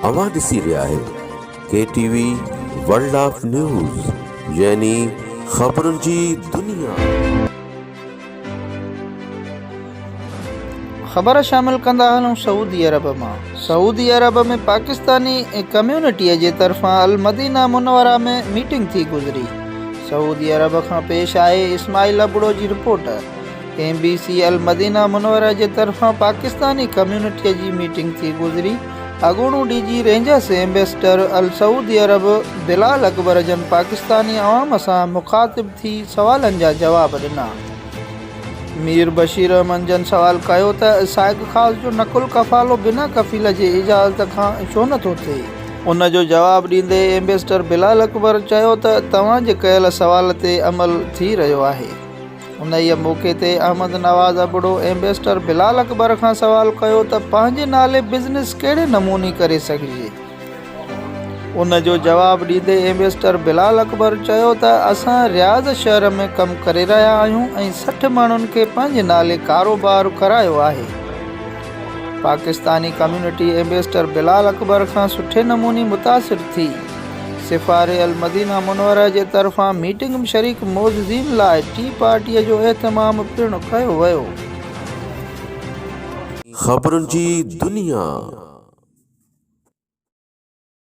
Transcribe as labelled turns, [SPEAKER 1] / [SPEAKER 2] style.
[SPEAKER 1] अवां ॾिसी रहिया आहियो KTV वर्ल्ड ऑफ न्यूज़ यानी ख़बरुनि जी दुनिया।
[SPEAKER 2] ख़बर शामिल कंदा हलूं सऊदी अरब मां। सऊदी अरब में पाकिस्तानी कम्यूनिटीअ जे तरफ़ां अल मदीना मुनव्वरा में मीटिंग थी गुज़री। सऊदी अरब खां पेश आहे इस्माइल अबड़ो जी रिपोर्ट। MBC अल मदीना मुनव्वरा जे तरफ़ां पाकिस्तानी कम्यूनिटीअ जी मीटिंग थी गुज़री। अॻूणो DG रेंजर्स एम्बेसडर अल सऊदी अरब बिलाल अकबर जन पाकिस्तानी अवाम सां मुखातिब थी सवालनि जा जवाब ॾिना। मीर बशीर अहमद जन सवाल कयो त साइक़ ख़ास जो नकुल कफ़ालो बिना कफ़ील जे इजाज़त खां छो नथो थिए। उन जो जवाब ॾींदे एम्बेसडर बिलाल अकबर चयो त तव्हां जे कयल सवाल ते अमल थी रहियो आहे। उन ई मौक़े ते अहमद नवाज़ अबड़ो एम्बेसडर बिलाल अकबर खां सवाल कयो त पंहिंजे नाले बिज़नेस कहिड़े नमूने करे सघिजे। उन जो जवाब ॾींदे एम्बेसडर बिलाल अकबर चयो त असां रियाज़ शहर में कमु करे रहिया आहियूं ऐं 60 माण्हुनि खे पंहिंजे नाले कारोबार करायो आहे। पाकिस्तानी कम्यूनिटी एम्बेसडर बिलाल अकबर खां सुठे नमूने मुतासिर थी सिफ़ारे अल मदीना मुनव्वरा जे तरफ़ां मीटिंग में शरीक मौजूदीन लाइ टी पार्टीअ जो एहतमाम पिणु कयो वियो।
[SPEAKER 1] ख़बरुनि जी दुनिया।